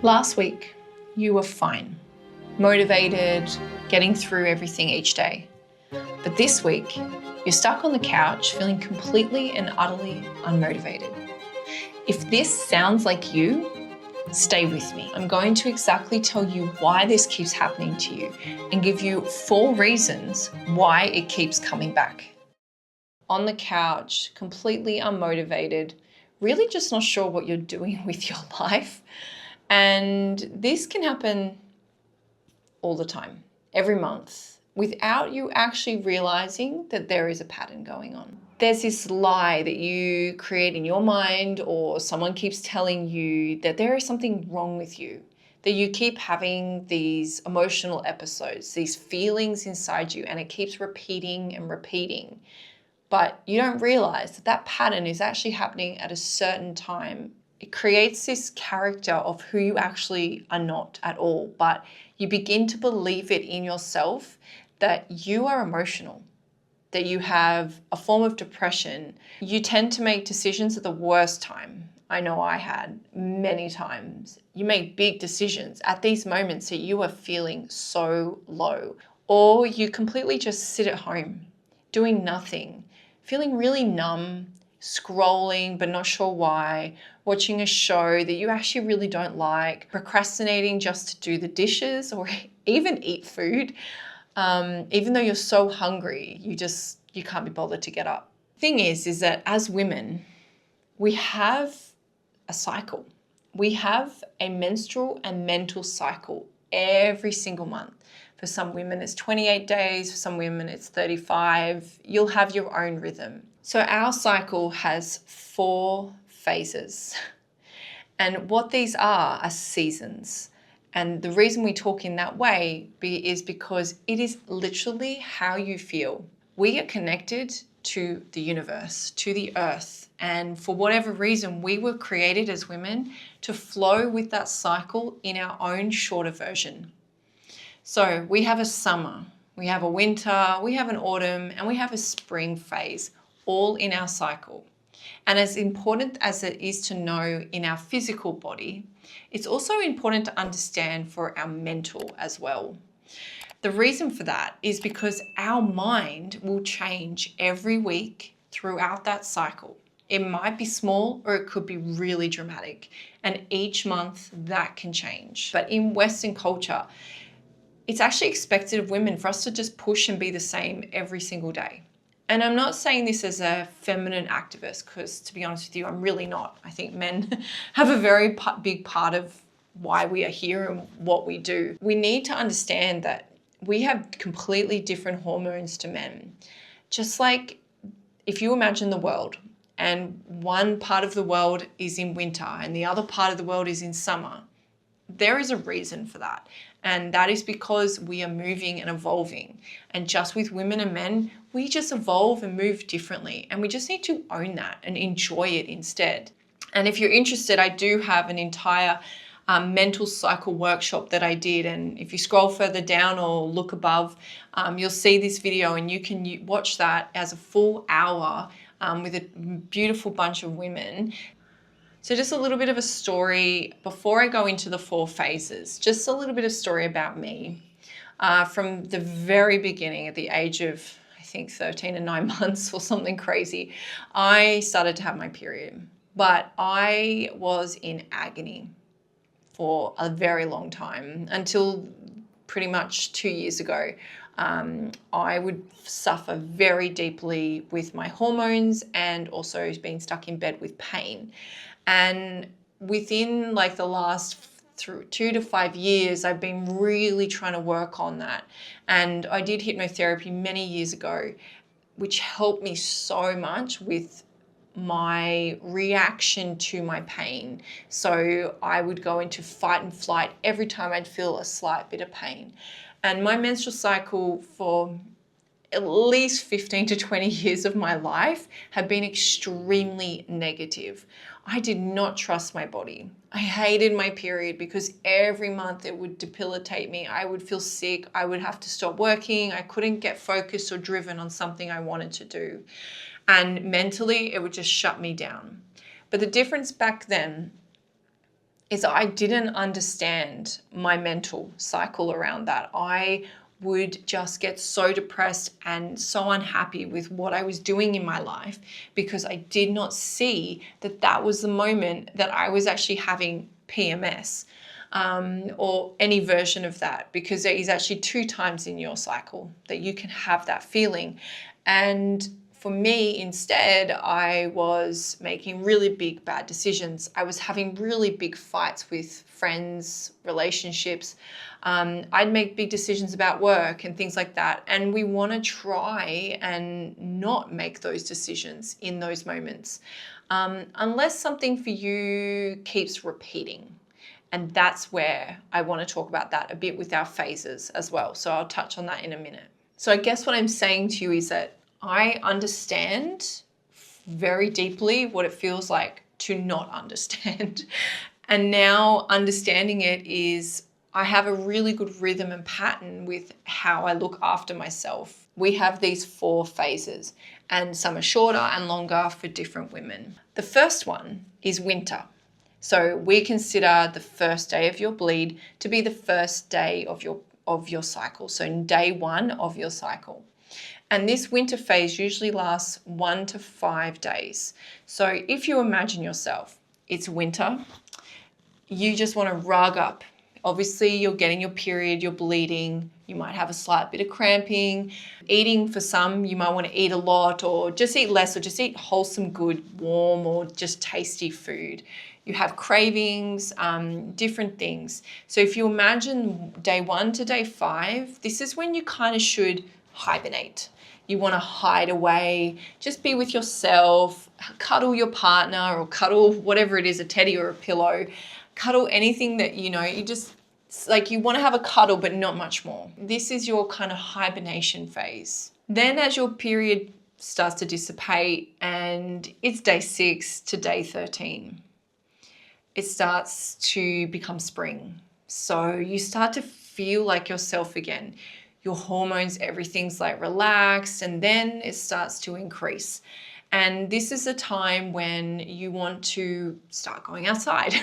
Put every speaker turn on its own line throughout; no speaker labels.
Last week, you were fine, motivated, getting through everything each day. But this week, you're stuck on the couch feeling completely and utterly unmotivated. If this sounds like you, stay with me. I'm going to exactly tell you why this keeps happening to you and give you 4 reasons why it keeps coming back. On the couch, completely unmotivated, really just not sure what you're doing with your life. And this can happen all the time, every month, without you actually realizing that there is a pattern going on. There's this lie that you create in your mind, or someone keeps telling you that there is something wrong with you, that you keep having these emotional episodes, these feelings inside you, and it keeps repeating and repeating. But you don't realize that that pattern is actually happening at a certain time. It creates this character of who you actually are not at all, but you begin to believe it in yourself that you are emotional, that you have a form of depression. You tend to make decisions at the worst time. I know I had many times. You make big decisions at these moments that you are feeling so low, or you completely just sit at home doing nothing, feeling really numb, scrolling but not sure why, watching a show that you actually really don't like, procrastinating just to do the dishes or even eat food. Even though you're so hungry, you can't be bothered to get up. Thing is that as women, we have a cycle. We have a menstrual and mental cycle every single month. For some women, it's 28 days. For some women, it's 35. You'll have your own rhythm. So our cycle has 4 phases. And what these are seasons. And the reason we talk in that way is because it is literally how you feel. We are connected to the universe, to the earth. And for whatever reason, we were created as women to flow with that cycle in our own shorter version. So we have a summer, we have a winter, we have an autumn, and we have a spring phase, all in our cycle. And as important as it is to know in our physical body, it's also important to understand for our mental as well. The reason for that is because our mind will change every week throughout that cycle. It might be small or it could be really dramatic. And each month that can change. But in Western culture, it's actually expected of women for us to just push and be the same every single day. And I'm not saying this as a feminine activist, because to be honest with you, I'm really not. I think men have a very big part of why we are here and what we do. We need to understand that we have completely different hormones to men. Just like if you imagine the world and one part of the world is in winter and the other part of the world is in summer, there is a reason for that. And that is because we are moving and evolving. And just with women and men, we just evolve and move differently. And we just need to own that and enjoy it instead. And if you're interested, I do have an entire mental cycle workshop that I did. And if you scroll further down or look above, you'll see this video and you can watch that as a full hour with a beautiful bunch of women. So just a little bit of a story before I go into the 4 phases, just a little bit of story about me. From the very beginning, at the age of, I think 13 and 9 months or something crazy, I started to have my period. But I was in agony for a very long time, until pretty much 2 years ago. I would suffer very deeply with my hormones and also being stuck in bed with pain. And within like the last 2 to 5 years, I've been really trying to work on that. And I did hypnotherapy many years ago, which helped me so much with my reaction to my pain. So I would go into fight and flight every time I'd feel a slight bit of pain. And my menstrual cycle for at least 15 to 20 years of my life have been extremely negative. I did not trust my body. I hated my period because every month it would debilitate me. I would feel sick. I would have to stop working. I couldn't get focused or driven on something I wanted to do. And mentally, it would just shut me down. But the difference back then is I didn't understand my mental cycle around that. I would just get so depressed and so unhappy with what I was doing in my life because I did not see that that was the moment that I was actually having PMS, or any version of that, because there is actually 2 times in your cycle that you can have that feeling. And for me, instead, I was making really big bad decisions. I was having really big fights with friends, relationships. I'd make big decisions about work and things like that. And we want to try and not make those decisions in those moments, unless something for you keeps repeating. And that's where I want to talk about that a bit with our phases as well. So I'll touch on that in a minute. So I guess what I'm saying to you is that I understand very deeply what it feels like to not understand. And now understanding it is I have a really good rhythm and pattern with how I look after myself. We have these 4 phases, and some are shorter and longer for different women. The first one is winter. So we consider the first day of your bleed to be the first day of your cycle. So day 1 of your cycle. And this winter phase usually lasts 1 to 5 days. So if you imagine yourself, it's winter, you just want to rug up. Obviously, you're getting your period, you're bleeding, you might have a slight bit of cramping. Eating, for some, you might want to eat a lot or just eat less, or just eat wholesome, good, warm, or just tasty food. You have cravings, different things. So if you imagine day 1 to day 5, this is when you kind of should hibernate. You want to hide away, just be with yourself, cuddle your partner or cuddle whatever it is, a teddy or a pillow, cuddle anything that, you just, like, you want to have a cuddle, but not much more. This is your kind of hibernation phase. Then as your period starts to dissipate and it's day 6 to day 13, it starts to become spring. So you start to feel like yourself again. Your hormones, everything's like relaxed, and then it starts to increase. And this is a time when you want to start going outside,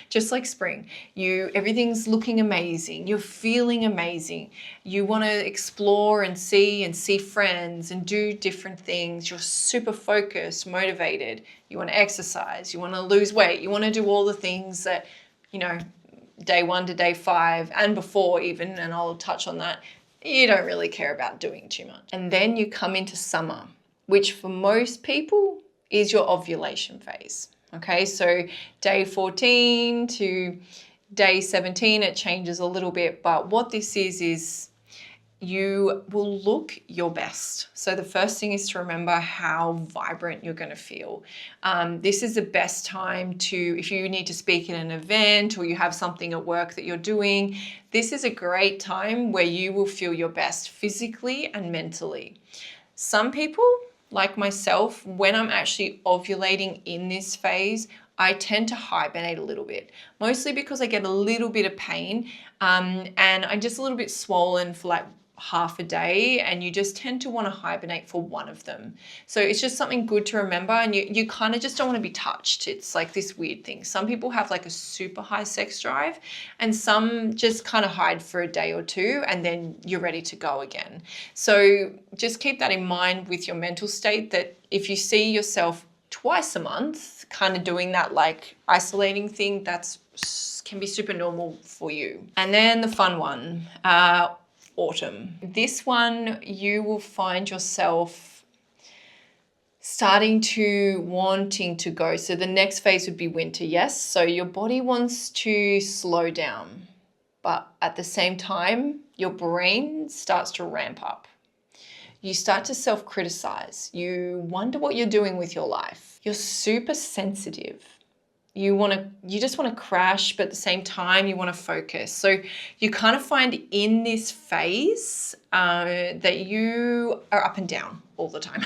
just like spring. Everything's looking amazing. You're feeling amazing. You want to explore and see friends and do different things. You're super focused, motivated. You want to exercise. You want to lose weight. You want to do all the things that, day 1 to day 5 and before even, and I'll touch on that, you don't really care about doing too much. And then you come into summer, which for most people is your ovulation phase. Okay, so day 14 to day 17, it changes a little bit, but what this is you will look your best. So the first thing is to remember how vibrant you're going to feel. This is the best time if you need to speak at an event or you have something at work that you're doing, this is a great time where you will feel your best physically and mentally. Some people, like myself, when I'm actually ovulating in this phase, I tend to hibernate a little bit, mostly because I get a little bit of pain, and I'm just a little bit swollen for like half a day, and you just tend to want to hibernate for one of them. So it's just something good to remember, and you kind of just don't want to be touched. It's like this weird thing. Some people have like a super high sex drive, and some just kind of hide for a day or 2 and then you're ready to go again. So just keep that in mind with your mental state, that if you see yourself twice a month kind of doing that like isolating thing, can be super normal for you. And then the fun one, autumn. This one, you will find yourself starting to wanting to go. So the next phase would be winter, yes? So your body wants to slow down, but at the same time, your brain starts to ramp up. You start to self-criticize. You wonder what you're doing with your life. You're super sensitive. You just want to crash, but at the same time, you want to focus. So you kind of find in this phase that you are up and down all the time.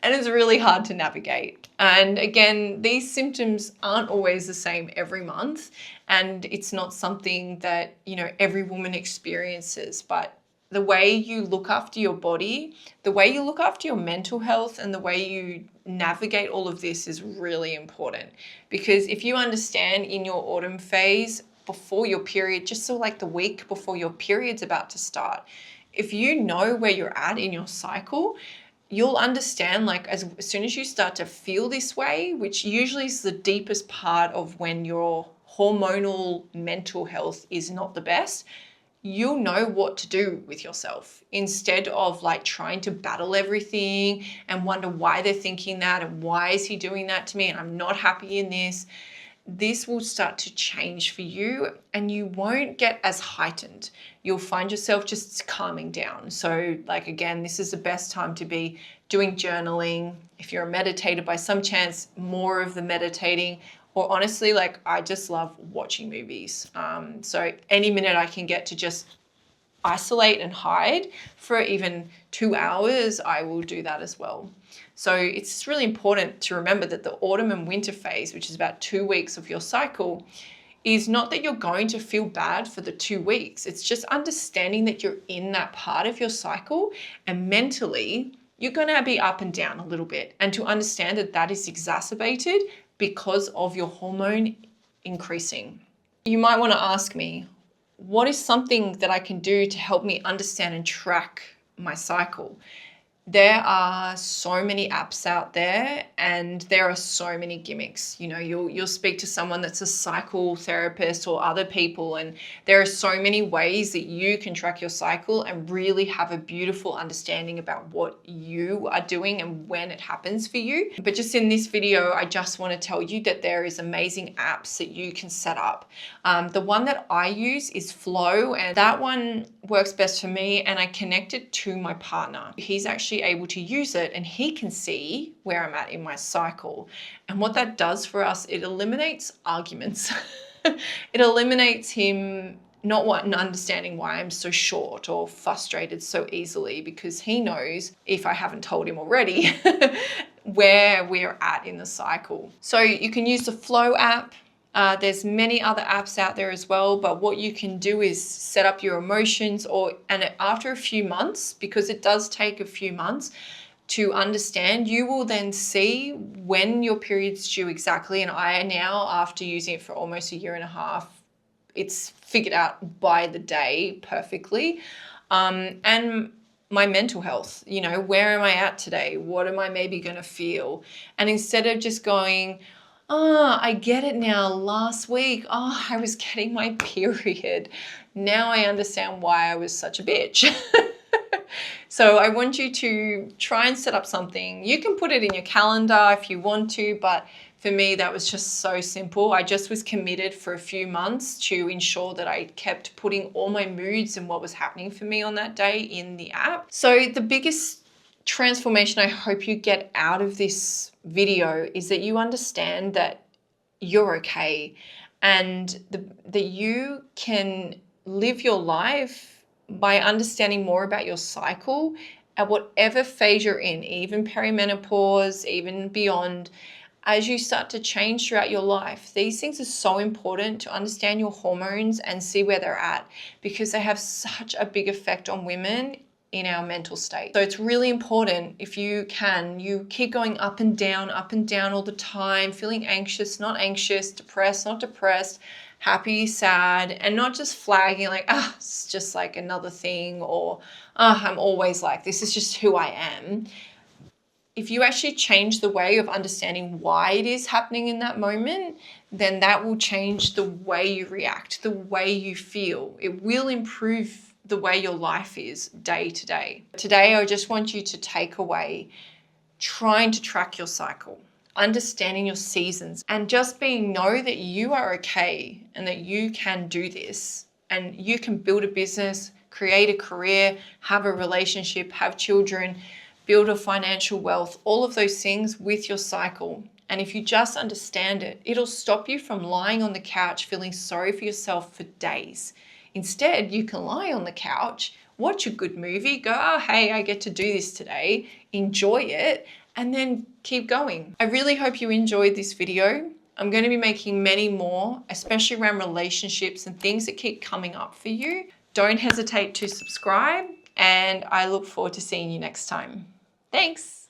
And it's really hard to navigate. And again, these symptoms aren't always the same every month. And it's not something that, every woman experiences. But the way you look after your body, the way you look after your mental health, and the way you navigate all of this is really important. Because if you understand in your autumn phase, before your period, just so like the week before your period's about to start, if you know where you're at in your cycle, you'll understand, like, as soon as you start to feel this way, which usually is the deepest part of when your hormonal mental health is not the best, you'll know what to do with yourself instead of like trying to battle everything and wonder why they're thinking that and why is he doing that to me and I'm not happy in this. This will start to change for you and you won't get as heightened. You'll find yourself just calming down. So like, again, this is the best time to be doing journaling. If you're a meditator by some chance, more of the meditating, or honestly, like I just love watching movies. So any minute I can get to just isolate and hide for even 2 hours, I will do that as well. So it's really important to remember that the autumn and winter phase, which is about 2 weeks of your cycle, is not that you're going to feel bad for the 2 weeks. It's just understanding that you're in that part of your cycle and mentally you're going to be up and down a little bit, and to understand that that is exacerbated because of your hormone increasing. You might want to ask me, what is something that I can do to help me understand and track my cycle? There are so many apps out there and there are so many gimmicks. You know, you'll speak to someone that's a cycle therapist or other people, and there are so many ways that you can track your cycle and really have a beautiful understanding about what you are doing and when it happens for you. But just in this video, I just want to tell you that there is amazing apps that you can set up. The one that I use is Flow, and that one works best for me, and I connect it to my partner. He's actually able to use it and he can see where I'm at in my cycle. And what that does for us, it eliminates arguments. It eliminates him not understanding why I'm so short or frustrated so easily, because he knows, if I haven't told him already, where we're at in the cycle. So you can use the Flow app. There's many other apps out there as well, but what you can do is set up your emotions, and after a few months, because it does take a few months to understand, you will then see when your period's due exactly. And I now, after using it for almost a year and a half, it's figured out by the day perfectly. And my mental health, you know, where am I at today? What am I maybe going to feel? And instead of just going, oh, I get it now. Last week, oh, I was getting my period. Now I understand why I was such a bitch. So I want you to try and set up something. You can put it in your calendar if you want to, but for me, that was just so simple. I just was committed for a few months to ensure that I kept putting all my moods and what was happening for me on that day in the app. So the biggest transformation I hope you get out of this video is that you understand that you're okay, and that you can live your life by understanding more about your cycle at whatever phase you're in, even perimenopause, even beyond. As you start to change throughout your life, these things are so important to understand your hormones and see where they're at, because they have such a big effect on women in our mental state. So it's really important, if you can, you keep going up and down all the time, feeling anxious, not anxious, depressed, not depressed, happy, sad, and not just flagging like, it's just like another thing, or I'm always like this, is just who I am. If you actually change the way of understanding why it is happening in that moment, then that will change the way you react, the way you feel. It will improve the way your life is day to day. Today, I just want you to take away trying to track your cycle, understanding your seasons, and just know that you are okay and that you can do this, and you can build a business, create a career, have a relationship, have children, build a financial wealth, all of those things with your cycle. And if you just understand it, it'll stop you from lying on the couch feeling sorry for yourself for days. Instead, you can lie on the couch, watch a good movie, go, oh, hey, I get to do this today, enjoy it, and then keep going. I really hope you enjoyed this video. I'm going to be making many more, especially around relationships and things that keep coming up for you. Don't hesitate to subscribe and I look forward to seeing you next time. Thanks.